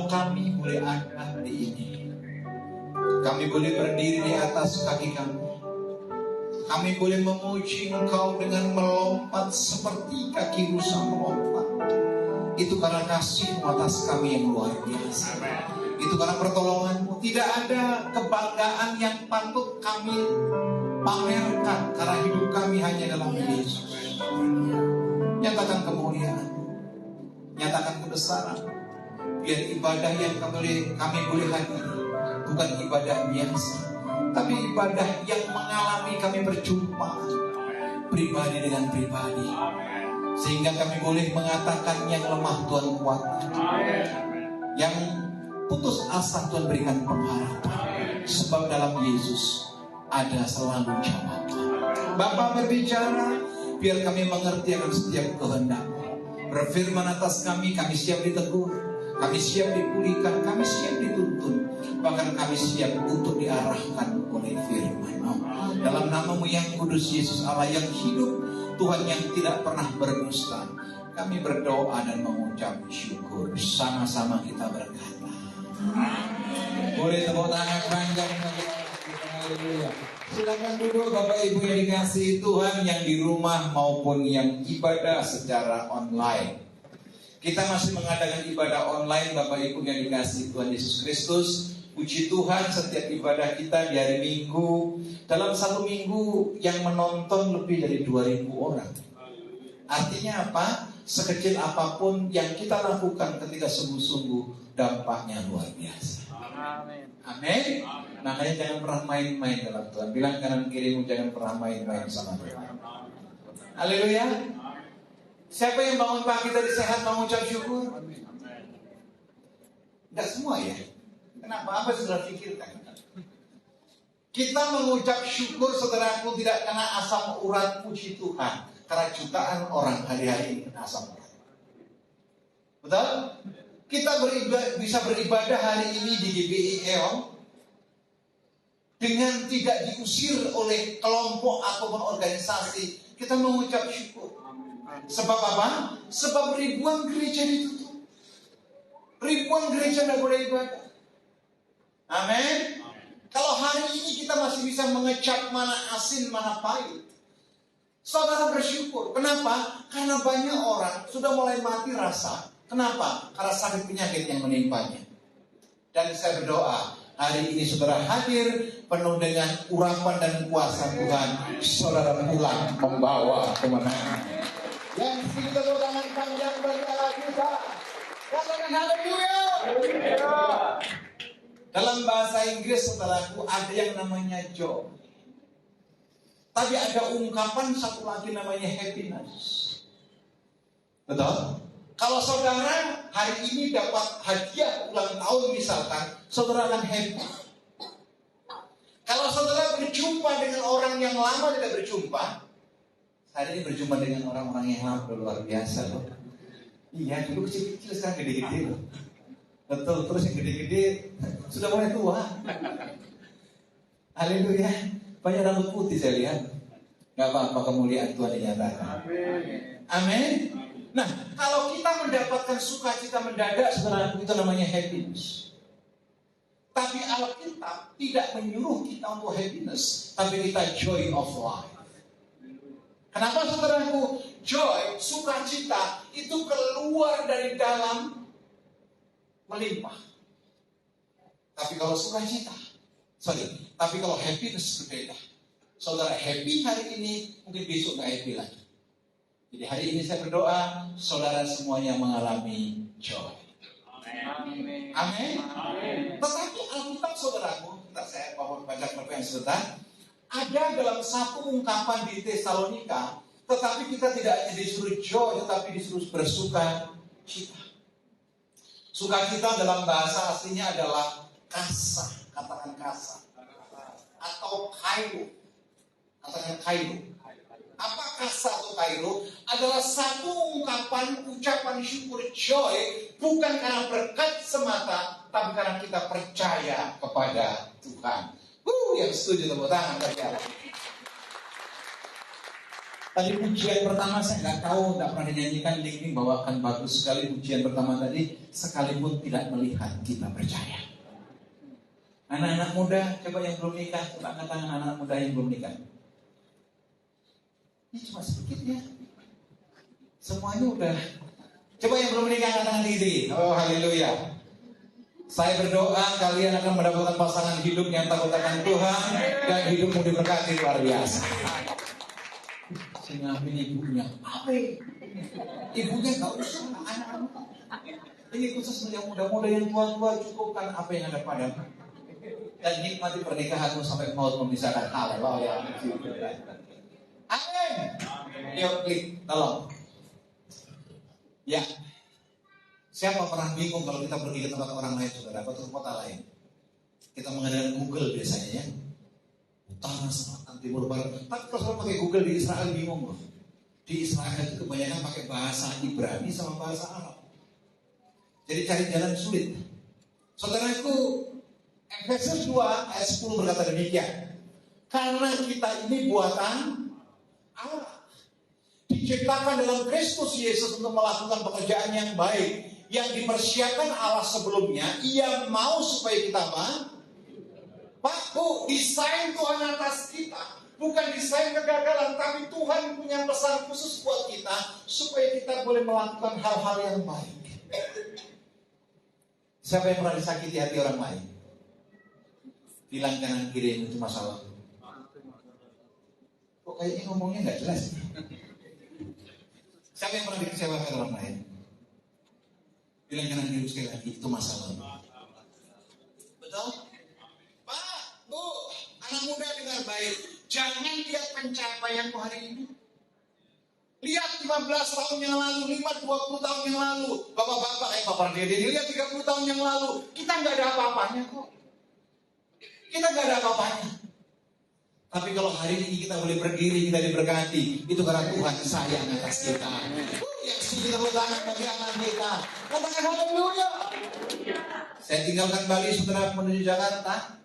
kalau kami boleh ada hari ini, kami boleh berdiri di atas kaki kami. Kami boleh memuji Engkau dengan melompat seperti kaki rusa melompat. Itu karena kasih-Mu atas kami yang luar biasa. Itu karena pertolongan-Mu. Tidak ada kebanggaan yang patut kami pamerkan, karena hidup kami hanya dalam Yesus. Nyatakan kemuliaan, nyatakan kebesaran. Biar ibadah yang kami boleh hadiri bukan ibadah biasa, tapi ibadah yang mengalami kami berjumpa pribadi dengan pribadi, sehingga kami boleh mengatakan yang lemah Tuhan kuatkan, yang putus asa Tuhan berikan pengharapan, sebab dalam Yesus ada selalu jawaban. Bapa berbicara, biar kami mengerti akan setiap kehendak-Mu. Berfirman atas kami siap ditegur, kami siap dipulihkan, kami siap dituntun, bahkan kami siap untuk diarahkan oleh firman-Mu. Dalam nama-Mu yang kudus, Yesus Allah yang hidup, Tuhan yang tidak pernah berdusta, kami berdoa dan mengucap syukur. Sama-sama kita berkata, boleh tepuk tangan panjang. Haleluya. Silakan duduk Bapak Ibu yang dikasihi Tuhan, yang di rumah maupun yang ibadah secara online. Kita masih mengadakan ibadah online Bapak Ibu yang dikasihi Tuhan Yesus Kristus. Puji Tuhan, setiap ibadah kita di hari Minggu, dalam satu minggu yang menonton lebih dari 2.000 orang. Artinya apa? Sekecil apapun yang kita lakukan ketika sungguh-sungguh, dampaknya luar biasa. Amin. Amin. Makanya jangan pernah main-main dalam Tuhan. Bilang kanan kirimu, jangan pernah main-main sama Tuhan. Haleluya. Siapa yang bangun pagi tadi sehat mengucap syukur? Tidak semua ya. Kenapa? Apa sudah pikirkan? Kita mengucap syukur, saudaraku, tidak kena asam urat. Puji Tuhan, karena jutaan orang hari-hari ini kena asam urat. Betul? Kita bisa beribadah hari ini di GBI Eon dengan tidak diusir oleh kelompok ataupun organisasi. Kita mengucap syukur. Sebab apa? Sebab ribuan gereja ditutup. Ribuan gereja tidak boleh ibadah. Amin. Kalau hari ini kita masih bisa mengecap mana asin, mana pahit, saudara bersyukur. Kenapa? Karena banyak orang sudah mulai mati rasa. Kenapa? Karena sakit penyakit yang menimpanya. Dan saya berdoa, hari ini saudara hadir penuh dengan urapan dan kuasa Tuhan. Saudara pulang membawa kemenangan. Yang kita tangan panjang bagi Allah kita. Katakan haleluya. Dalam bahasa Inggris, saudaraku, ada yang namanya joy. Tapi ada ungkapan satu lagi namanya happiness. Betul? Kalau saudara hari ini dapat hadiah ulang tahun misalkan, saudara akan happy. Kalau saudara berjumpa dengan orang yang lama tidak berjumpa, hari ini berjumpa dengan orang-orang yang lama luar biasa loh. Iya, dulu kecil-kecil sekarang gede-gede loh. Betul, terus yang gede-gede sudah mulai tua. Haleluya. Banyak rambut putih saya lihat. Gak apa-apa, kemuliaan Tuhan dinyatakan. Amin. Nah, kalau kita mendapatkan sukacita mendadak, saudara, itu namanya happiness. Tapi Alkitab tidak menyuruh kita untuk happiness, tapi kita joy of life. Kenapa, saudaraku? Joy, sukacita, itu keluar dari dalam melimpah. Tapi kalau kalau happiness berbeda. Saudara happy hari ini, mungkin besok gak happy lagi. Jadi hari ini saya berdoa, saudara semuanya mengalami joy. Amin. Amin. Tetapi Alkitab, saudaraku, saya baca pertanyaan sebentar. Ada dalam satu ungkapan di Tesalonika, tetapi kita tidak hanya disuruh joy, tetapi disuruh bersuka cita. Sukacita dalam bahasa aslinya adalah kasa, katakan kasa, atau kairo, katakan kairo. Apa kasa atau kairo? Adalah satu ungkapan ucapan syukur joy, bukan karena berkat semata, tapi karena kita percaya kepada Tuhan. Yang setuju tepuk tangan bagi Allah. Tadi pujian pertama saya nggak tahu, nggak pernah dinyanyikan, Link bawakan bagus sekali pujian pertama tadi. Sekalipun tidak melihat, kita percaya. Anak-anak muda, coba yang belum nikah, coba angkat tangan anak muda yang belum nikah. Ini cuma sedikit ya. Semuanya udah. Coba yang belum menikah angkat tangan diri. Oh haleluya. Saya berdoa kalian akan mendapatkan pasangan hidup yang takut akan Tuhan dan hidupmu diberkati luar biasa. Saya ngambil ibunya. Amin. Ibunya nggak usah anak-anak. Ini khusus yang muda-muda, yang tua-tua, cukupkan apa yang ada padamu. Dan nikmati pernikahanmu sampai maut memisahkan. Haleluya. Amin. Yuk klik, tolong. Ya. Siapa pernah bingung kalau kita pergi ke tempat orang lain, saudara, atau ke kota lain? Kita mengandalkan Google biasanya ya. Utara, selatan, timur, barat. Tapi kalau pakai Google di Israel bingung loh. Di Israel itu kebanyakan pakai bahasa Ibrani sama bahasa Arab. Jadi cari jalan sulit. Saudaraku, Efesus 2 ayat 10 berkata demikian. Karena kita ini buatan Allah, diciptakan dalam Kristus Yesus untuk melakukan pekerjaan yang baik, yang dipersiapkan Allah sebelumnya. Ia mau supaya kita apa? Pak, Bu, desain Tuhan atas kita bukan desain kegagalan, tapi Tuhan punya pesan khusus buat kita supaya kita boleh melakukan hal-hal yang baik. Siapa yang pernah disakiti hati orang lain? Bilang kanan kiri itu masalah. Kok kayaknya ngomongnya nggak jelas? Siapa yang pernah dikecewakan orang lain? Bilang kanan kiri sekali lagi, itu masalah. Betul? Pak, Bu, anak muda dengar baik. Jangan lihat pencapaianmu hari ini. Lihat 15 tahun yang lalu, 20 tahun yang lalu. Bapak-bapak, Bapak Dede, lihat 30 tahun yang lalu. Kita nggak ada apa-apanya kok. Kita nggak ada apa-apanya. Tapi kalau hari ini kita boleh berdiri, kita diberkati, itu karena Tuhan sayang atas kita. Yang sudah tepuk tangan bagi anak kita. Katakan haleluya. Saya tinggalkan Bali, saudara, menuju Jakarta.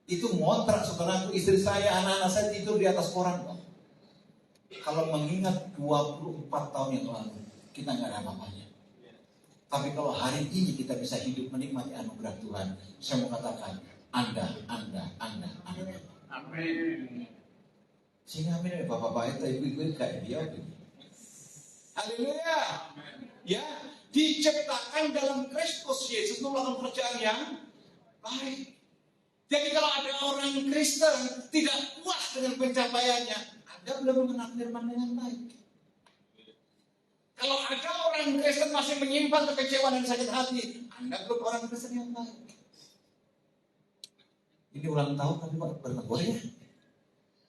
Itu ngontrak, saudaraku, istri saya, anak-anak saya tidur di atas koran. Kalau mengingat 24 tahun yang lalu, kita nggak ada apa-apanya. Tapi kalau hari ini kita bisa hidup menikmati anugerah Tuhan, saya mau katakan, Anda. Amin. Sehingga amin ya bapak-bapak itu ibu-ibu kayak dia. Haleluya. Ya, diciptakan dalam Kristus Yesus untuk melakukan pekerjaan yang baik. Jadi kalau ada orang Kristen tidak puas dengan pencapaiannya, Anda belum mengenal firman dengan baik. Kalau ada orang Kristen masih menyimpan kekecewaan dan sakit hati, Anda belum orang Kristen yang baik. Ini ulang tahun tapi Pak bernegur ya.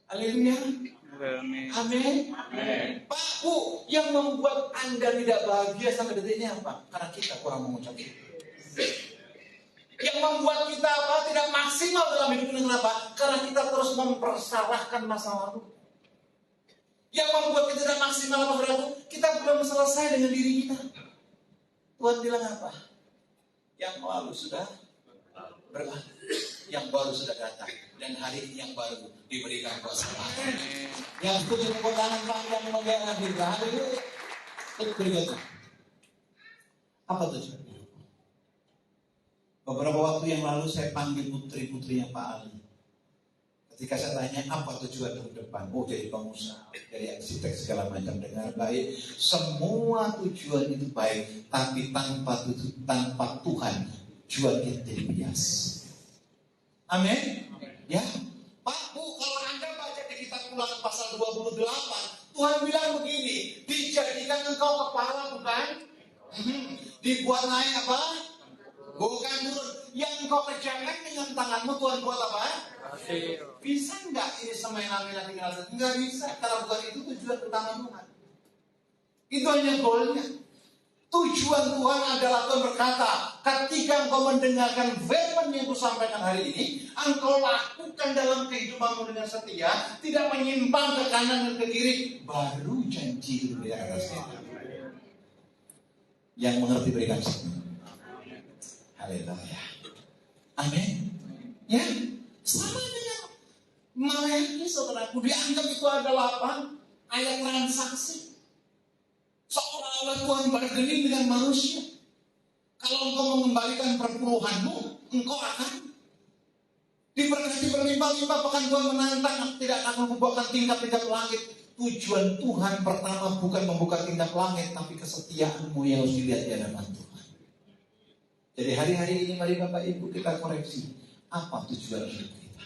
Haleluya. Amin. Pak, Bu, yang membuat Anda tidak bahagia sampai detik ini apa? Karena kita kurang mengucap itu. Yang membuat kita apa? Tidak maksimal dalam hidup ini, kenapa? Karena kita terus mempersalahkan masa lalu. Yang membuat kita tidak maksimal apa, saudaraku? Kita belum selesai dengan diri kita. Tuhan bilang apa? Yang lalu sudah berlalu, yang baru sudah datang, dan hari ini yang baru diberikan kuasa. Yang setuju tepuk tangan panjang membela kita. Haleluya. Itu berikutnya. Apa tujuan? Beberapa waktu yang lalu saya panggil putri-putrinya Pak Ali. Ketika saya tanya apa tujuan ke depan, jadi pengusaha, jadi arsitek segala macam, dengar baik. Semua tujuan itu baik, tapi tanpa Tuhan, tujuan kita jadi bias. Amin. Ya, Pak, Bu, kalau Anda baca di kitab Ulangan pasal 28, Tuhan bilang begini, dijadikan engkau kepala bukan? Dibuat naik apa? Bukan turun. Yang engkau kerjakan dengan tanganmu Tuhan buat apa? Bisa nggak ini semena-mena tinggal satu? Nggak bisa. Karena bukan itu tujuan utama Tuhan. Itu hanya goalnya. Tujuan Tuhan adalah Tuhan berkata, ketika engkau mendengarkan firman yang kusampaikan hari ini, engkau lakukan dalam kehidupanmu dengan setia, tidak menyimpang ke kanan dan ke kiri, baru janji itu di atasnya. Yang mengerti berikan senyum. Haleluya. Amin. Ya, sama dengan melayani saudaraku, dianggap itu adalah apa? Ayat transaksi. Seolah-olah Tuhan bergening dengan manusia. Kalau engkau mengembalikan perpuluhanmu, engkau akan diberkati berlimpah-limpah. Bahkan Tuhan menantang, tidak akan membukakan tingkap-tingkap langit. Tujuan Tuhan pertama bukan membuka tingkap langit, tapi kesetiaanmu yang harus dilihat di hadapan Tuhan. Jadi hari-hari ini mari Bapak Ibu kita koreksi. Apa tujuan hidup kita?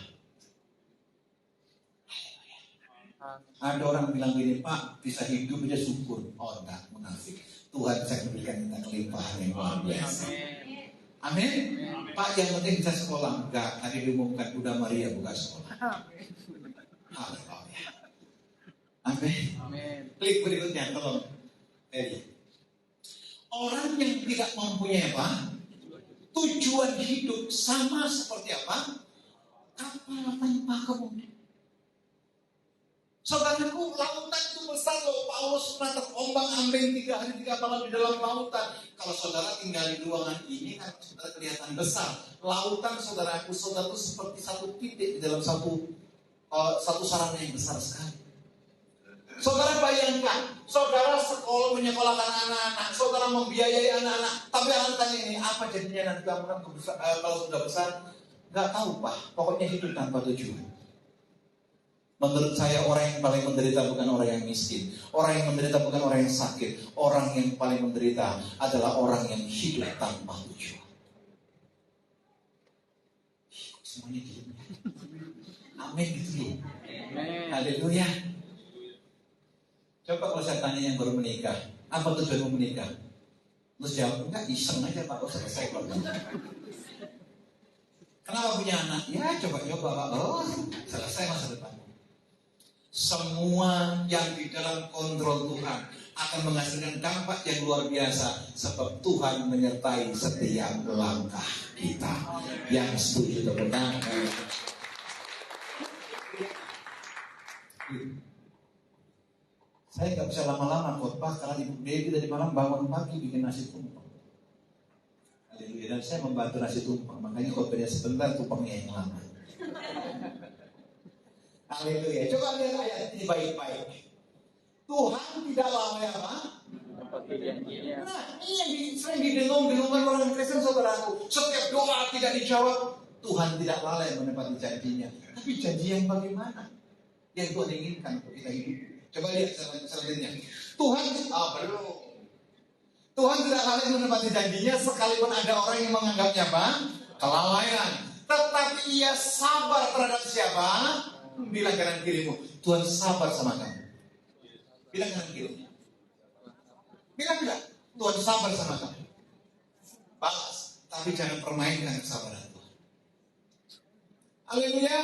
Ada orang bilang gini, Pak, bisa hidup aja syukur. Oh enggak, munafik. Tuhan saya berikan kita kelimpahan yang luar biasa. Amin. Pak, yang penting bisa sekolah. Enggak, tadi diumumkan udah Maria buka sekolah. Haleluya. Amin. Klik berikutnya, tolong. Orang yang tidak mempunyai apa? Tujuan hidup sama seperti apa? Kapal tanpa kemudi. Saudaraku, lautan itu besar loh. Paulus pernah terombang ambing 3 hari 3 malam di dalam lautan. Kalau saudara tinggal di ruangan ini kan saudara kelihatan besar. Lautan saudara itu seperti satu titik di dalam satu sarana yang besar sekali. Saudara bayangkan, saudara menyekolahkan anak-anak, saudara membiayai anak-anak. Tapi anak tanya ini, apa jadinya nanti kalau sudah besar? Gak tahu Pak, pokoknya hidup tanpa tujuan. Menurut saya orang yang paling menderita bukan orang yang miskin. Orang yang menderita bukan orang yang sakit. Orang yang paling menderita adalah orang yang hidup tanpa tujuan. Semuanya gitu. Amin gitu loh. Haleluya. Coba kalau saya tanya yang baru menikah, apa tujuanmu menikah? Terus jawab, enggak, iseng aja Pak, selesai kalau kenapa punya anak? Ya coba-coba Pak, selesai masa depan. Semua yang di dalam kontrol Tuhan akan menghasilkan dampak yang luar biasa, sebab Tuhan menyertai setiap langkah kita. Yang setuju tepuk tangan. Saya nggak bisa lama-lama khotbah karena Ibu Dewi tadi malam bangun pagi bikin nasi tumpeng. Dan saya membantu nasi tumpeng, makanya khotbahnya sebentar, tumpengnya yang lama. Haleluya. Coba lihat ayat ini baik-baik. Tuhan tidak lalai apa? Nah, ini yang sering didengung-dengungkan orang Kristen saudaraku. Setiap doa tidak dijawab, Tuhan tidak lalai menepati janjinya. Tapi janji yang bagaimana? Yang Tuhan inginkan untuk kita hidup. Coba lihat selanjutnya. Tuhan belum. Tuhan tidak lalai menepati janjinya, sekalipun ada orang yang menganggapnya apa? Kelalaian. Tetapi ia sabar terhadap siapa? Bilang kanan kirimu, Tuhan sabar sama kamu. Bilang kanan kirimu. Bilang, Tuhan sabar sama kamu. Balas, tapi jangan permainkan kesabaran Tuhan. Haleluya.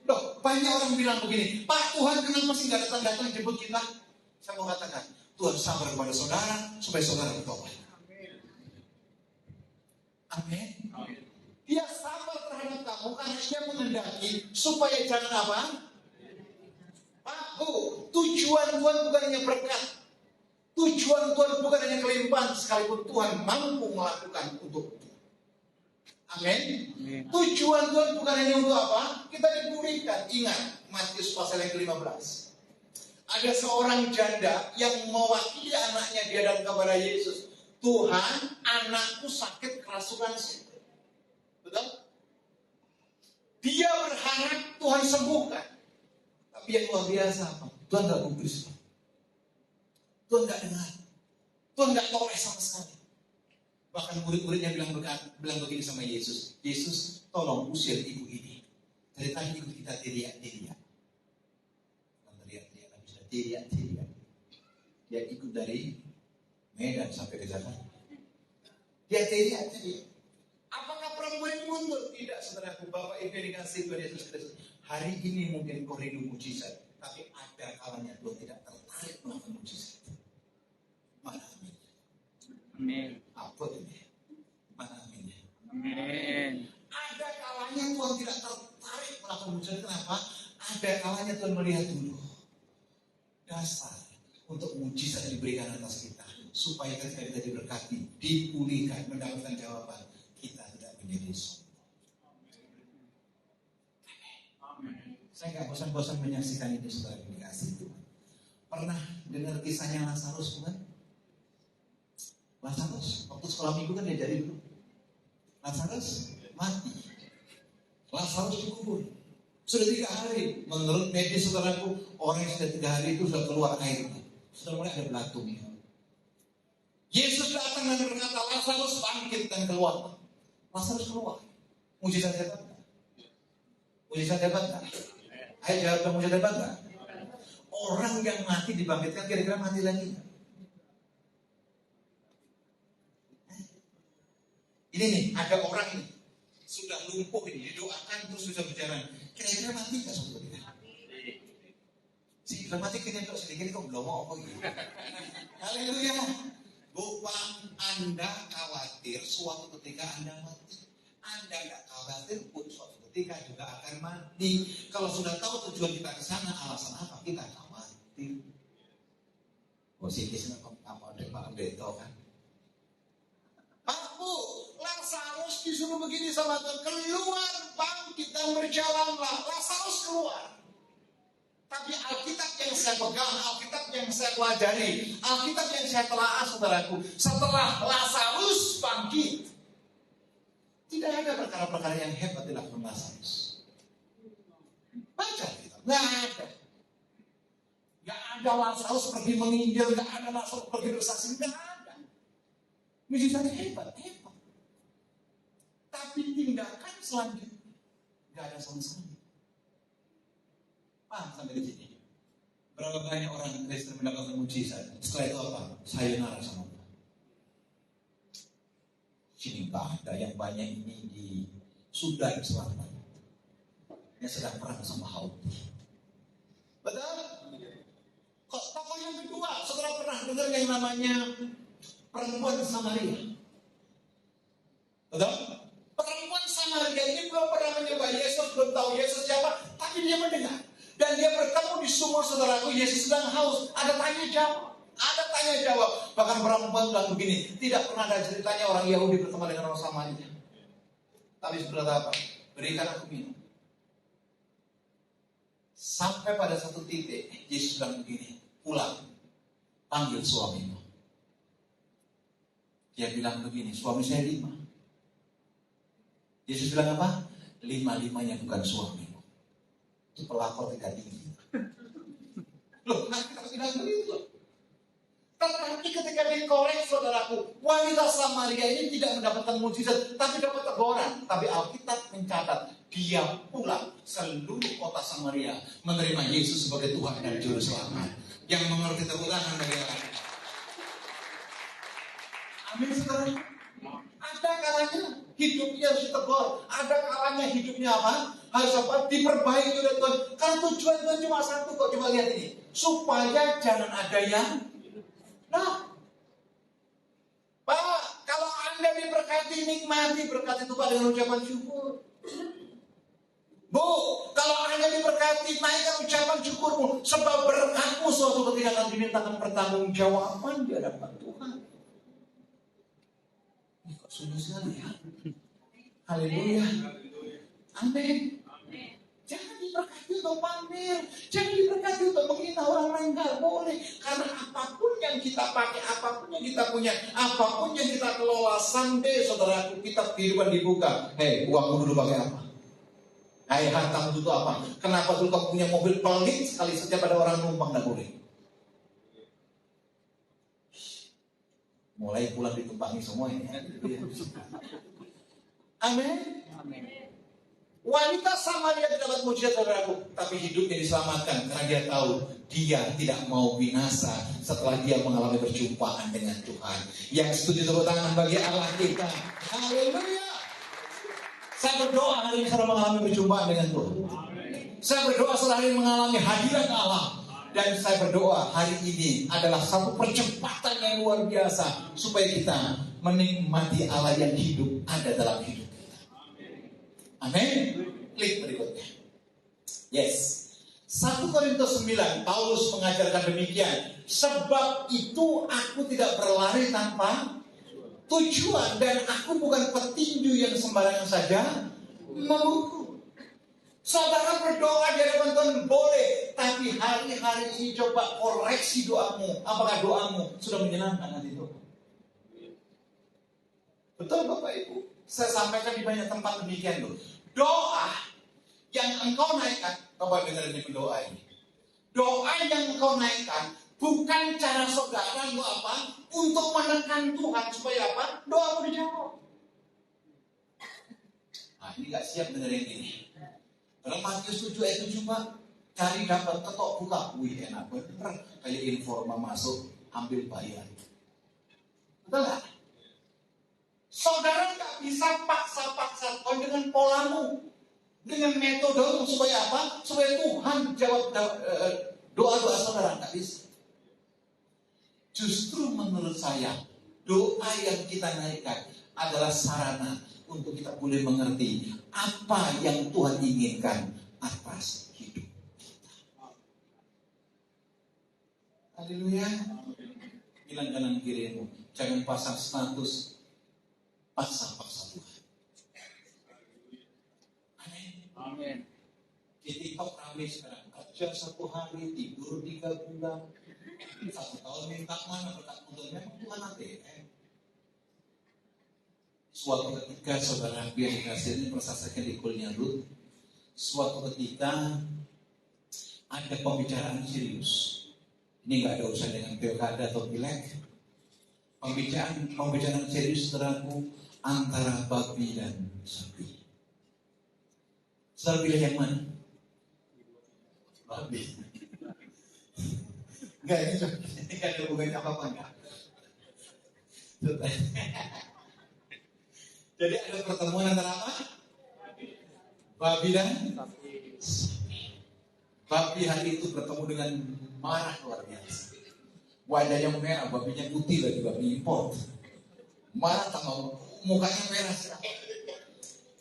Loh, banyak orang bilang begini, Pak, Tuhan kenapa sih gak datang-datang jemput kita? Saya mau katakan, Tuhan sabar kepada saudara supaya saudara bertobat. Amin. Dia sabar terhadap kamu karena dia mengendaki supaya jangan apa? Tujuan Tuhan bukan hanya berkat. Tujuan Tuhan bukan hanya kelimpahan, sekalipun Tuhan mampu melakukan untuk itu. Amin. Tujuan Tuhan bukan hanya untuk apa? Kita dipulihkan. Ingat Matius pasal yang ke-15. Ada seorang janda yang mewakili anaknya, dia datang kepada Yesus. Tuhan, anakku sakit kerasukan sihir. Betul? Dia berharap Tuhan sembuhkan. Tapi yang luar biasa apa? Tuhan gak gubris. Tuhan gak dengar. Tuhan gak toleh sama sekali. Bahkan murid-muridnya bilang begini sama Yesus. Yesus, tolong usir ibu ini. Dari tadi ikut kita teriak-teriak. Bukan teriak-teriak, tapi sudah teriak-teriak. Dia ikut dari Medan sampai ke Jakarta. Dia teriak-teriak. Apakah perempuan ini mundur? Tidak, saudaraku. Bapak Ibu dikasih Tuhan Yesus Kristus. Hari ini mungkin kau rindu mujizat, tapi ada kalanya Tuhan tidak tertarik melakukan mujizat. Mana amin? Amin. Apa ini? Mana amin? Amin. Ada kalanya Tuhan tidak tertarik melakukan mujizat. Kenapa? Ada kalanya Tuhan melihat dulu dasar untuk mujizat yang diberikan atas kita, supaya ketika kita diberkati, dipulihkan, mendapatkan jawaban, kita tidak menjadi sombong. Saya nggak bosan-bosan menyaksikan ini, saudara dikasih Tuhan. Pernah dengar kisahnya Lazarus bukan? Lazarus, waktu sekolah minggu kan diajari dulu. Lazarus mati. Lazarus dikubur. Sudah 3 hari. Menurut medis saudaraku, orang yang sudah 3 hari itu sudah keluar airnya. Sudah mulai ada belatungnya. Yesus datang dan berkata, Lazarus bangkit dan keluar. Lazarus keluar. Mujizat hebat nggak? Mujizat hebat nggak? Ayo jawab, mujizat hebat nggak? Orang yang mati dibangkitkan, kira-kira mati lagi. Ini nih, ada orang ini sudah lumpuh ini, didoakan terus bisa berjalan. Kira-kira mati nggak sebetulnya? Si bilang mati kini kok sedikit kok belum mau apa gitu. Haleluya. Bukan Anda khawatir suatu ketika Anda mati. Anda nggak khawatir pun suatu ketika juga akan mati. Kalau sudah tahu tujuan kita ke sana, alasan apa kita khawatir? Positifnya apa ada Pak Beto kan? Pak Bu, Lazarus disuruh begini sama Tuhan, keluar bangkit dan berjalanlah. Lazarus keluar. Tapi Alkitab yang saya pegang, Alkitab yang saya pelajari, Alkitab yang saya telaah saudaraku, setelah Lazarus bangkit, tidak ada perkara-perkara yang hebat dilakukan Lazarus. Baca kita, nggak ada. Nggak ada Lazarus pergi menginjil, nggak ada Lazarus pergi bersaksi, nggak ada. Mujizatnya hebat. Tapi tindakan selanjutnya nggak ada sama sekali. Paham sampai di sini? Berapa banyak orang Kristen mendapatkan mujizat? Setelah itu apa? Sayonara sama Tuhan. Sini nggak ada, yang banyak ini di Sudan Selatan. Yang sedang perang sama Houthi. Betul? Kok tokoh yang kedua, saudara pernah dengar yang namanya perempuan Samaria? Betul? Perempuan Samaria ini belum pernah menyembah Yesus, belum tahu Yesus siapa, tapi dia mendengar. Dan dia bertemu di sumur saudaraku, Yesus sedang haus. Ada tanya jawab. Bahkan perempuan bilang begini, tidak pernah ada ceritanya orang Yahudi bertemu dengan orang Samaria. Tapi berkata apa? Berikan aku minum. Sampai pada satu titik, Yesus bilang begini, pulang, panggil suamimu. Dia bilang begini, suami saya 5. Yesus bilang apa? 5-5-nya bukan suamimu. Itu pelakor tidak tinggi. Loh, kita bilang begitu. Tetapi ketika dikorek saudaraku, wanita Samaria ini tidak mendapatkan mujizat, tapi dapat teguran. Tapi Alkitab mencatat, dia pulang seluruh kota Samaria menerima Yesus sebagai Tuhan dan Juru Selamat. Yang mengerti tepuk tangan bagi Allah. Amin saudara. Ada kalanya hidupnya harus ditegur. Ada kalanya hidupnya apa? Harus apa? Diperbaiki oleh Tuhan. Karena tujuan Tuhan cuma satu kok. Coba lihat ini. Supaya jangan ada yang Pak, kalau Anda diberkati, nikmati berkat itu dengan ucapan syukur. Bu, kalau Anda diberkati, naikkan ucapan syukurmu. Sebab berkatmu suatu ketika akan dimintakan pertanggungjawaban di hadapan Tuhan. Ini kok sulit sekali ya. Haleluya. Amin. Jangan diberkati untuk pamer. Jangan diberkati untuk menghina orang lain. Nggak boleh. Karena apapun yang kita pakai, apapun yang kita punya, apapun yang kita kelola, sampai saudaraku kita kehidupan dibuka. Hei, uangmu dulu pakai apa? Hai, hartamu itu apa? Kenapa dulu kamu punya mobil pelit sekali setiap ada orang numpang? Nggak boleh. Mulai pulang ditumpangi semua ini. Amin. Wanita Samaria tidak dapat mujizat saudaraku, tapi hidupnya diselamatkan karena dia tahu dia tidak mau binasa setelah dia mengalami perjumpaan dengan Tuhan. Yang setuju tepuk tangan bagi Allah kita. Haleluya. Saya berdoa hari ini saudara mengalami perjumpaan dengan Tuhan. Saya berdoa saudara hari ini mengalami hadirat Allah. Dan saya berdoa hari ini adalah satu percepatan yang luar biasa supaya kita menikmati Allah yang hidup ada dalam hidup. Amin. Klik berikutnya. Yes. 1 Korintus 9, Paulus mengajarkan demikian. Sebab itu aku tidak berlari tanpa tujuan. Dan aku bukan petinju yang sembarangan saja memukul. Saudara berdoa di hadapan Tuhan boleh, tapi hari-hari ini coba koreksi doamu. Apakah doamu sudah menyenangkan hati Tuhan? Betul Bapak Ibu? Saya sampaikan di banyak tempat demikian loh. Doa yang engkau naikkan, coba dengar ini doa ini. Doa yang engkau naikkan bukan cara saudara untuk apa? Untuk menekan Tuhan supaya apa? Doamu dijawab. Nah ini gak siap dengerin ini. Dalam Matius 7 ayat 7 Pak, cari dapat ketok buka. Wih enak bener. Kayak informa masuk, ambil bayar. Betul gak? Saudara gak bisa paksa-paksa Tuhan dengan polamu, dengan metodemu supaya apa? Supaya Tuhan jawab doa-doa saudara. Gak bisa. Justru menurut saya, doa yang kita naikkan adalah sarana untuk kita boleh mengerti apa yang Tuhan inginkan atas hidup kita. Haleluya. Bilang kanan kirimu, jangan pasang status, paksa Tuhan. Amin. Amin. Di TikTok rame sekarang, kerja 1 hari, tidur 3 bulan, 1 tahun minta mana, berkat untuk memang Tuhan ATM. Suatu ketika saudara biar dikasih ini persaksikan di kulnya Lut. Suatu ketika ada pembicaraan serius. Ini nggak ada urusan dengan pilkada atau pileg. Pembicaraan serius saudaraku antara babi dan sapi. Saudara pilih yang mana? Babi. Enggak, ini ada hubungannya apa-apa enggak? Jadi ada pertemuan antara apa? Babi dan sapi. Babi hari itu bertemu dengan marah luar biasa. Wajahnya merah, babinya putih lagi, babi import. Marah sama mukanya merah sekali.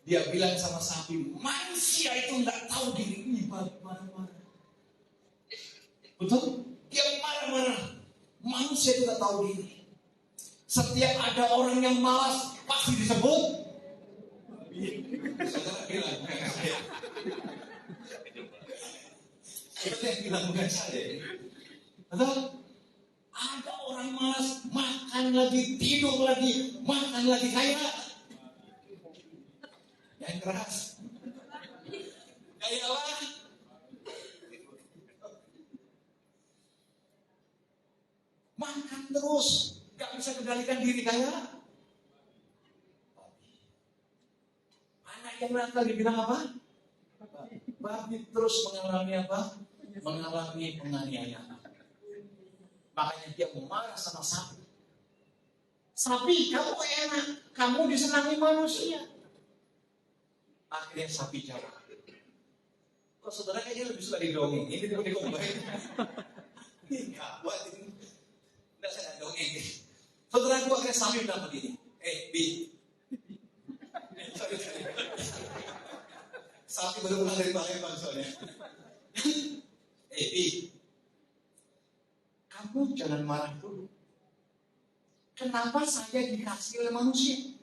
Dia bilang sama sapi, manusia itu nggak tahu diri. Ini marah-marah. Betul? Dia marah-marah. Manusia itu nggak tahu diri. Setiap ada orang yang malas pasti disebut. Saudara bilang bukan saya. Saudara bilang bukan saya. Betul? Ada orang malas makan lagi, tidur lagi, makan lagi kayak yang keras. Kayalah. Makan terus. Gak bisa kendalikan diri kayak anak yang nakal dibilang apa? Babi terus mengalami apa? Mengalami penganiayaan. Makanya dia marah sama sapi. Sapi, kamu enak, kamu disenangi manusia. Akhirnya sapi jawab. Kok saudara kayaknya lebih suka didongeng? Ini didongeng. Enggak, buat ini. Enggak, saya dongeng. Saudara gua akhirnya sapi bilang begini, Bi. Sorry. Sapi baru pulang dari Palembang soalnya. Bi. Kamu jangan marah dulu. Kenapa saya dikasih oleh manusia?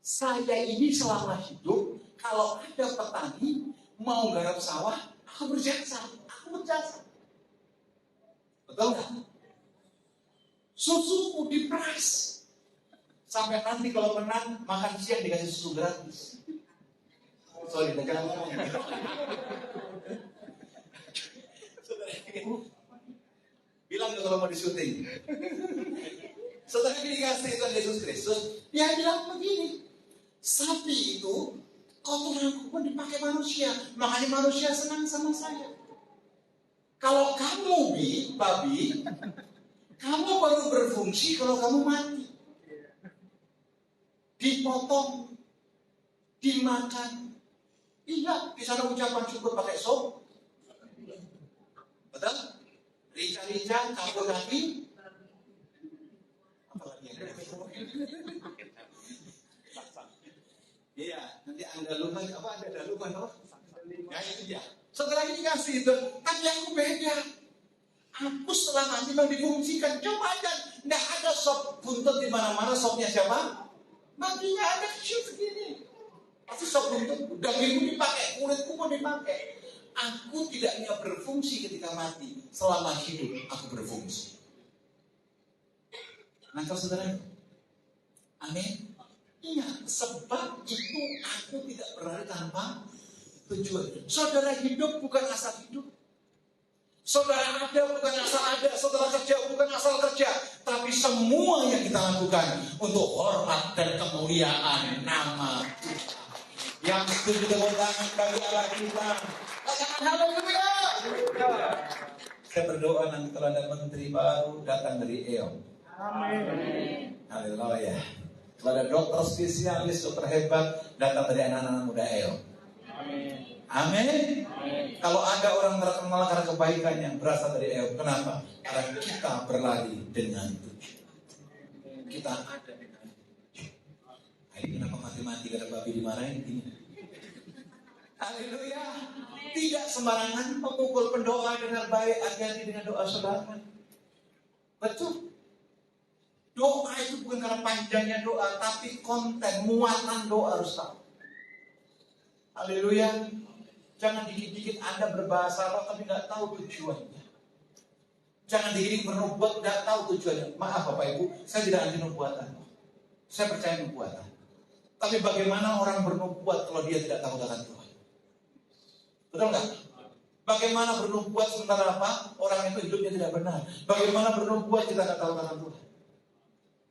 Saya ini selama hidup, kalau ada petani mau garap sawah, aku berjasa. Betul nggak? Susuku diperas. Sampai nanti kalau menang, makan siang dikasih susu gratis. Sorry, jangan ngomong. Bilang kalau mau disyuting. Setelah dikasih Tuhan Yesus Kristus, dia bilang begini. Sapi itu, kotoranku pun dipakai manusia. Makanya manusia senang sama saya. Kalau kamu, babi, kamu baru berfungsi kalau kamu mati. Dipotong, dimakan. Iya, di sana ucapan syukur pakai sop. Betul? Rica-rica, campur kaki. Apalagi yang iya, nanti andaluman apa ada daluman apa? Ya itu dia. Setelah ini kasih itu, tapi aku beda. Aku setelah mati mau difungsikan. Coba aja, nggak ada sop buntut di mana-mana. Sopnya siapa? Babinya ada kecil segini. Pasti sebelum itu dagingku dipakai, kulitku pun dipakai. Aku tidak hanya berfungsi ketika mati, selama hidup aku berfungsi. Nangkap saudara? Amin. Iya, sebab itu aku tidak berlari tanpa tujuan. Saudara hidup bukan asal hidup. Saudara ada bukan asal ada. Saudara kerja bukan asal kerja. Tapi semua yang kita lakukan untuk hormat dan kemuliaan nama Tuhan. Yang setuju tepuk tangan bagi Allah kita. Katakan haleluya. Saya berdoa nanti kalau ada menteri baru datang dari EOM. Amin. Haleluya. Kalau ada dokter spesialis, dokter hebat datang dari anak-anak muda EOM. Amin. Kalau ada orang terkenal karena kebaikannya berasal dari EOM. Kenapa? Karena kita berlari dengan tujuan. Kita ada dengan tujuan. Ini kenapa mati-mati karena babi dimarahin ini? Haleluya. Tidak sembarangan memukul pendoa dengan baik. Hati-hati dengan doa saudara. Betul. Doa itu bukan karena panjangnya doa, tapi konten, muatan doa harus tahu. Haleluya. Jangan dikit-dikit Anda berbahasa Allah tapi nggak tahu tujuannya. Jangan dikit-dikit bernubuat nggak tahu tujuannya. Maaf Bapak Ibu, saya tidak anti nubuatan. Saya percaya nubuatan. Tapi bagaimana orang bernubuat kalau dia tidak tahu tangan Tuhan? Betul nggak? Bagaimana bernubuat sementara apa? Orang itu hidupnya tidak benar. Bagaimana bernubuat kita nggak tahu tangan Tuhan?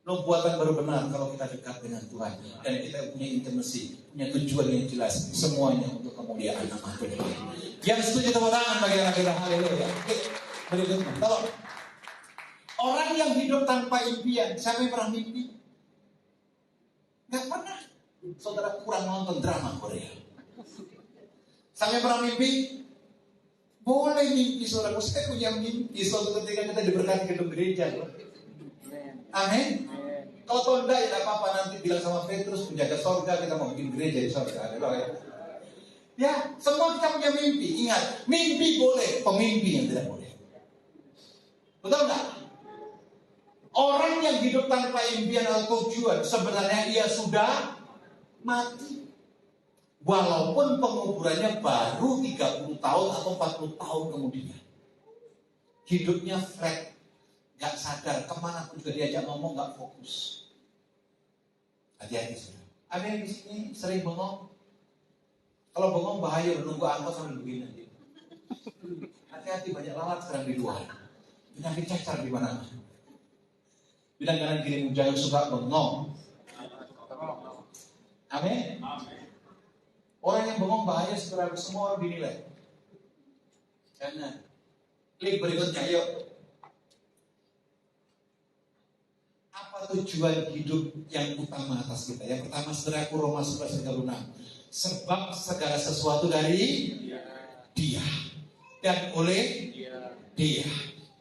Nubuatan baru benar kalau kita dekat dengan Tuhan dan kita punya intimasi, punya tujuan yang jelas, semuanya untuk kemuliaan nama Tuhan. Yang setuju tepuk tangan bagi anak kita. Haleluya. Berikutnya, tolong. Orang yang hidup tanpa impian, siapa yang pernah mimpi? Gak pernah. Saudara kurang nonton drama Korea. Siapa yang pernah mimpi? Boleh mimpi saudara. Saya punya mimpi suatu ketika kita diberkati gedung gereja. Amin. Kalau tunda ya tidak apa-apa, nanti bilang sama Petrus penjaga sorga kita mau bikin gereja di sorga. Ya, semua kita punya mimpi. Ingat, mimpi boleh, pemimpi yang tidak boleh. Betul nggak? Orang yang hidup tanpa impian atau tujuan sebenarnya ia sudah mati. Walaupun penguburannya baru 30 tahun atau 40 tahun kemudian. Hidupnya flat. Gak sadar, kemana pun juga diajak ngomong gak fokus. Hati-hati sudah. Ada yang di sini sering bengong. Kalau bengong bahaya, nunggu angkot sambil begini nanti. Hati-hati, banyak lalat sekarang di luar. Penyakit cacar di mana? Bilang kanan kiri jangan suka bengong. Amin. Orang yang bengong bahaya sekarang semua orang dinilai. Jangan. Klik berikutnya, yuk. Apa tujuan hidup yang utama atas kita? Yang pertama, saudaraku, Roma 11:36. Sebab segala sesuatu dari Dia dan oleh Dia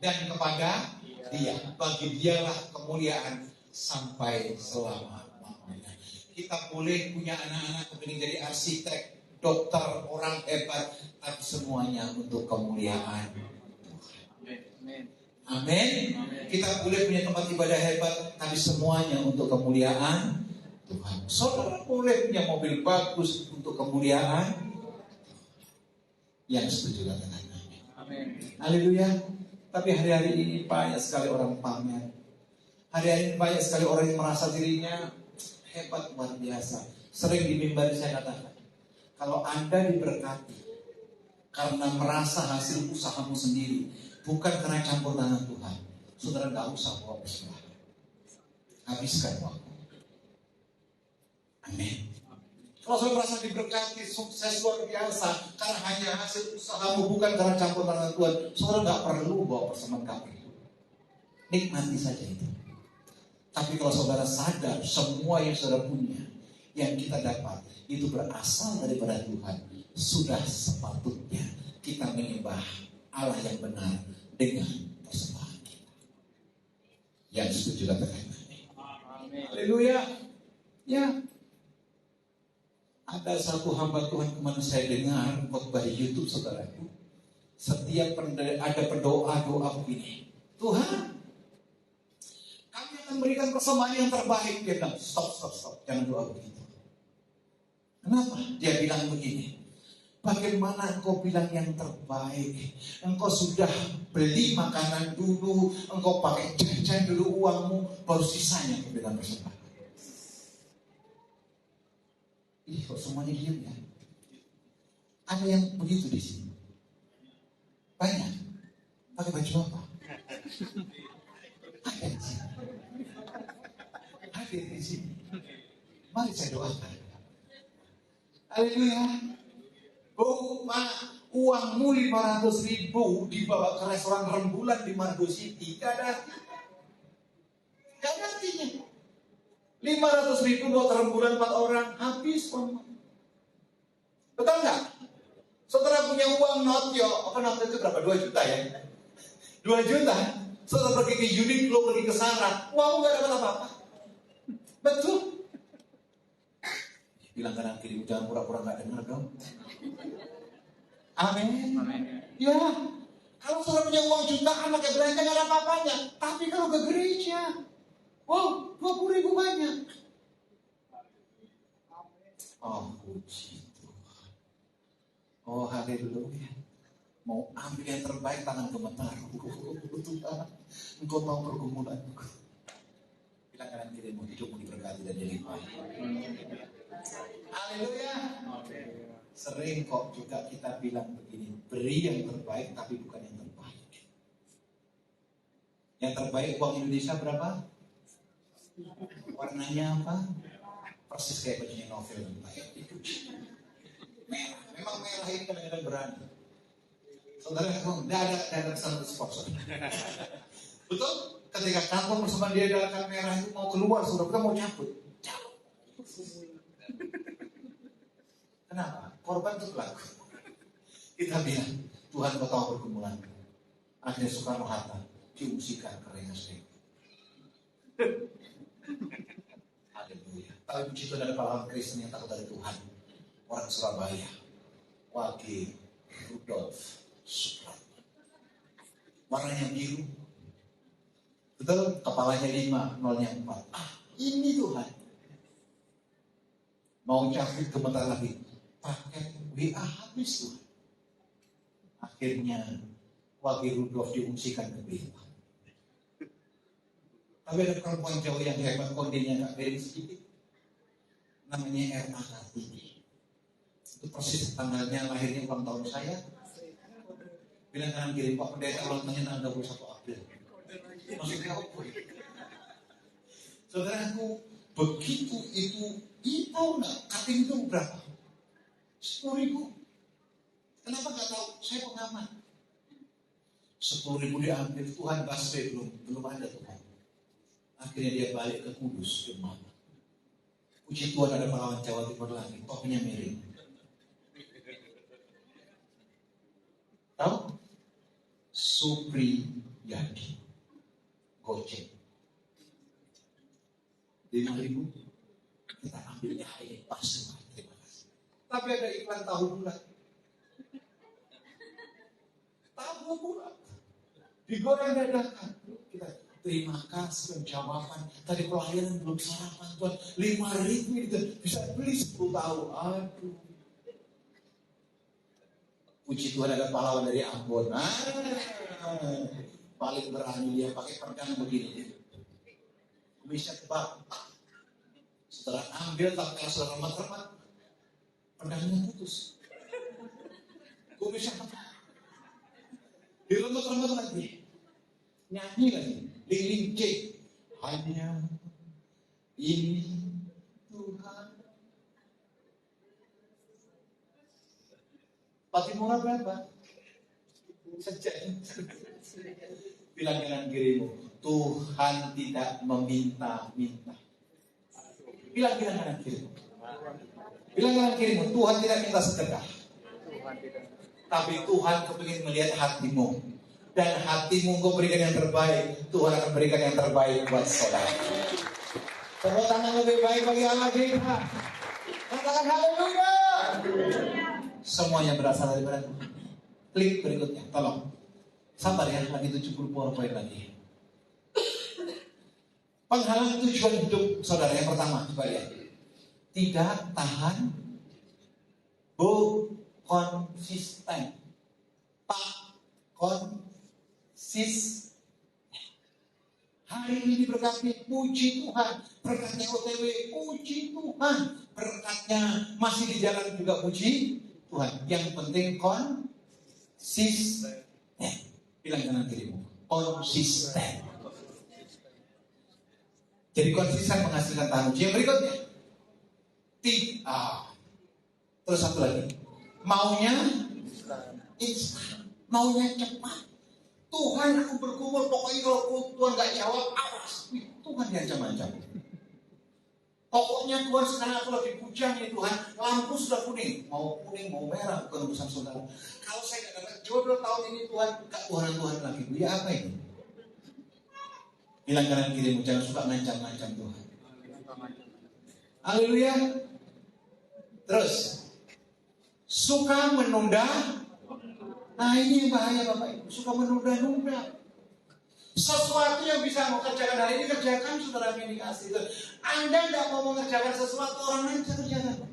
dan kepada Dia. Bagi Dialah kemuliaan sampai selama-lamanya. Kita boleh punya anak-anak kemudian jadi arsitek, dokter, orang hebat, tapi semuanya untuk kemuliaan Tuhan. Amin. Kita boleh punya tempat ibadah hebat, tapi semuanya untuk kemuliaan Tuhan. Saudara boleh punya mobil bagus untuk kemuliaan Tuhan. Yang setuju katakan amin. Haleluya. Tapi hari-hari ini banyak sekali orang pamer. Hari-hari ini banyak sekali orang yang merasa dirinya hebat luar biasa. Sering di mimbar saya katakan, kalau Anda diberkati karena merasa hasil usahamu sendiri, bukan karena campur tangan Tuhan, saudara gak usah bawa persembahan. Habiskan waktu. Amin. Kalau saudara merasa diberkati, sukses luar biasa karena hanya hasil usahamu, bukan karena campur tangan Tuhan, saudara gak perlu bawa persembahan, gak perlu. Nikmati saja itu. Tapi kalau saudara sadar semua yang saudara punya, yang kita dapat, itu berasal daripada Tuhan, sudah sepatutnya kita menyembah Allah yang benar dengan persembahan kita. Yang setuju katakan amin. Haleluya. Ya. Ada satu hamba Tuhan kemana saya dengar khotbah di YouTube saudaraku. Setiap ada doa begini. Tuhan, kami akan berikan persembahan yang terbaik. Dia bilang stop. Jangan doa begitu. Kenapa? Dia bilang begini, bagaimana engkau bilang yang terbaik? Engkau sudah beli makanan dulu, engkau pakai jajan dulu uangmu, baru sisanya kau bilang persembahan. Ih, kok semuanya diam ya? Ada yang begitu di sini? Banyak. Pakai baju apa? Ada di sini. Hadir di sini. Mari saya doakan. Haleluya. Bu, uangmu 500.000 dibawa ke restoran rembulan di Margo City, gak ada artinya. 500.000 buat rembulan 4 orang, habis uang. Betul nggak? Saudara punya uang not itu berapa? 2 juta ya? 2 juta. Saudara pergi ke Uniqlo, pergi ke Zara, uangmu gak dapat apa-apa. Betul. Bilang kanan kiri, jangan pura-pura gak dengar dong. Amin. Ya, kalau saudara punya uang jutaan pakai belanja gak ada apa-apanya. Tapi kalau ke gereja, wow, 20.000 banyak. Oh, puji Tuhan. Oh, haleluya. Mau ambil yang terbaik, tangan gemetar. Tuhan, engkau tahu pergumulanku. Bilang kanan kirimu, hidupmu diberkati dan dilimpahi. Haleluya. Sering kok juga kita bilang begini, beri yang terbaik tapi bukan yang terbaik. Yang terbaik uang Indonesia berapa? Warnanya apa? Persis kayak bajunya novel. Merah. Memang merah ini kadang-kadang berani. Saudara, tidak ada kesalahan sponsor. Betul? Ketika kantong bersama dia dalam merah itu mau keluar, saudara kita mau cabut. Kenapa? Korban itu pelaku. Kita bilang, Tuhan kau tahu pergumulan. Akhirnya Soekarno-Hatta diungsikan ke Rengas Dengklok. Haleluya. Tapi puji Tuhan ada pahlawan Kristen yang takut dari Tuhan. Orang Surabaya, Wage Rudolf Supratman. Warnanya biru. Betul, kepalanya 5, nolnya 4. Ini Tuhan. Mau cabut gemetar lagi. Paket WA habis Tuhan. Akhirnya Wage Rudolf diungsikan ke Bima. Tapi ada perempuan Jawa yang hebat, kondenya gak miring sedikit. Namanya R.A. Kartini. Itu persis tanggalnya lahirnya ulang tahun saya. Bilang kanan kiri, Pak Pendeta ulang tahunnya tanggal 21 April. Maksudnya apa? Saudaraku, begitu itu tahu nggak? Cutting itu berapa? 10.000. Kenapa nggak tahu? Saya pengamat. 10.000 diambil, Tuhan baswe belum ada Tuhan. Akhirnya dia balik ke Kudus, ke mana? Puji Tuhan ada pahlawan Jawa Timur lagi, topinya miring. Tahu? Supri Yadi, Gocek. 5.000 kita ambil air pas semua. Terima kasih. Tapi ada iklan tahu bulat. Tahu bulat. Digoreng dadakan. Kita terima kasih jawaban. Tadi pelayanan belum sarapan Tuhan. 5.000 itu bisa beli 10 tahu. Aduh. Puji Tuhan ada pahlawan dari Ambon. Paling berani dia pakai pedang begini. Bisa tebak. Setelah ambil tak kalah remat-remat, pedangnya putus. Gue bisa tebak. Diremat-remat lagi. Nyanyi lagi. Ling-ling J. Hanya ini Tuhan. Patimura berapa? Sejak bilang kanan kirimu, Tuhan tidak meminta-minta. Bilang kanan kirimu. Bilang kanan kirimu, Tuhan tidak minta sedekah. Tapi Tuhan kepingin melihat hatimu. Dan hatimu kau berikan yang terbaik. Tuhan akan berikan yang terbaik buat saudara. Tepuk tangan lebih baik bagi Allah kita. Katakan haleluya. Semuanya berasal dari mana? Klik berikutnya, tolong. Sabar ya, lagi 70 PowerPoint lagi. Penghalang tujuan hidup saudara yang pertama, coba lihat. Tidak tahan Bu, konsisten. Pak, konsis. Hari ini berkatnya, puji Tuhan. Berkatnya OTW, puji Tuhan. Berkatnya masih di jalan juga, puji Tuhan. Yang penting konsisten. Bilang kanan kirimu, konsisten. Jadi konsisten menghasilkan tahan uji. Yang berikutnya, terus satu lagi, maunya instan, maunya cepat. Tuhan, aku bergumul, pokoknya kalau Tuhan gak jawab, awas. Tuhan diancam-ancam. Pokoknya Tuhan, sekarang aku lagi bujang nih Tuhan, lampu sudah kuning, mau merah, bukan urusan saudara. Kalau saya gak dapat jodoh tahun ini Tuhan, gak Tuhan lagi. Ya apa ini? Bilang kanan kirimu, jangan suka ngancam-ngancam Tuhan. Haleluya. Terus, suka menunda. Nah ini yang bahaya Bapak Ibu, suka menunda-nunda. Sesuatu yang bisa mau kerjakan hari ini, kerjakan, saudara yang dikasih. Anda tidak mau mengerjakan sesuatu, orang lain bisa kerjakan.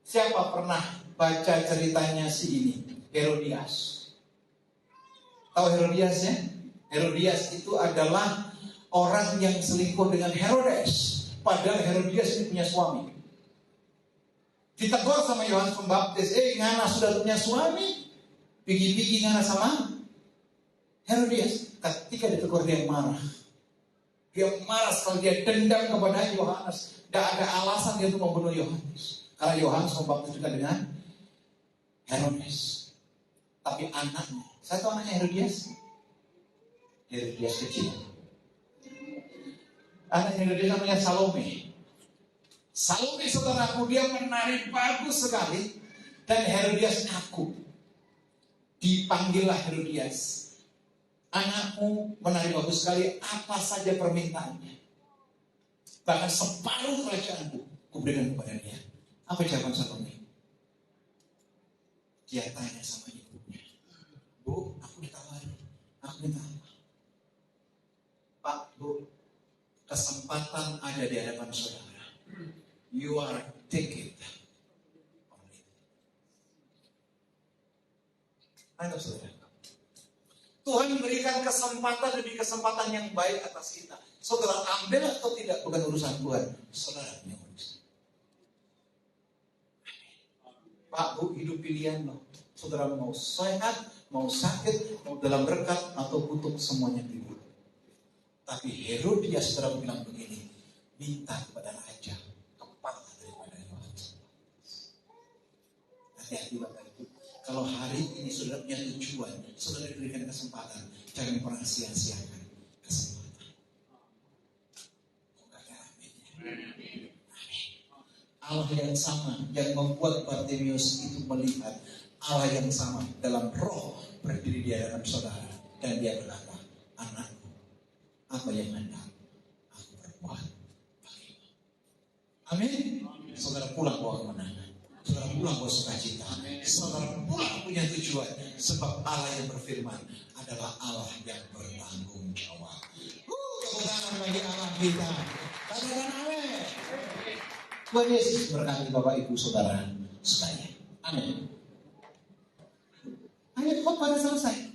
Siapa pernah baca ceritanya si ini, Herodias? Tahu Herodias ya? Herodias itu adalah orang yang selingkuh dengan Herodes. Padahal Herodias ini punya suami. Ditegur sama Yohanes Pembaptis, ngana sudah punya suami? Pigi-pigi ngana sama Herodias. Ketika ditegur dia marah. Dia marah sekali, dia dendam kepada Yohanes. Tidak ada alasan dia untuk membunuh Yohanes. Karena Yohanes Pembaptis juga dengan Herodes. Tapi anaknya, saya tahu anaknya Herodias. Herodias kecil. Anaknya Herodias namanya Salome. Salome saudaraku, dia menari bagus sekali. Dan Herodias ngaku. Dipanggillah Herodias. Anakmu menari bagus sekali, apa saja permintaannya. Bahkan separuh kerajaanku kuberikan kepada dia. Apa jawaban Salome? Dia tanya sama ibunya, Bu, aku ditawari, aku minta apa? Pak, Bu, kesempatan ada di hadapan saudara. You are take it. Anggap saudara, Tuhan memberikan kesempatan demi kesempatan yang baik atas kita. Saudara ambil atau tidak bukan urusan Tuhan. Saudara punya urusan. Pak, Bu, hidup pilihan loh. Saudara mau sehat, mau sakit, mau dalam berkat atau butuh, semuanya tidur. Tapi Herodias saudara bilang begini, minta kepada raja kepala daripada Yohanes. Hati-hati Bapak Ibu. Kalau hari ini saudara punya tujuan, saudara diberikan kesempatan, jangan pernah sia-siakan kesempatan. Amin. Allah yang sama yang membuat Bartimeus itu melihat Allah yang sama dalam roh berdiri di hadapan saudara dan dia berkata, anakku, apa yang hendak aku perbuat bagimu. Amin. Saudara pulang bawa kemenangan. Saudara pulang bawa sukacita. Saudara pulang punya tujuan. Sebab Allah yang berfirman adalah Allah yang bertanggung jawab. Tepuk tangan bagi Allah kita. Katakan amin. Tuhan Yesus berkati Bapak Ibu Saudara sekalian. Amin. Ayo, kok pada selesai?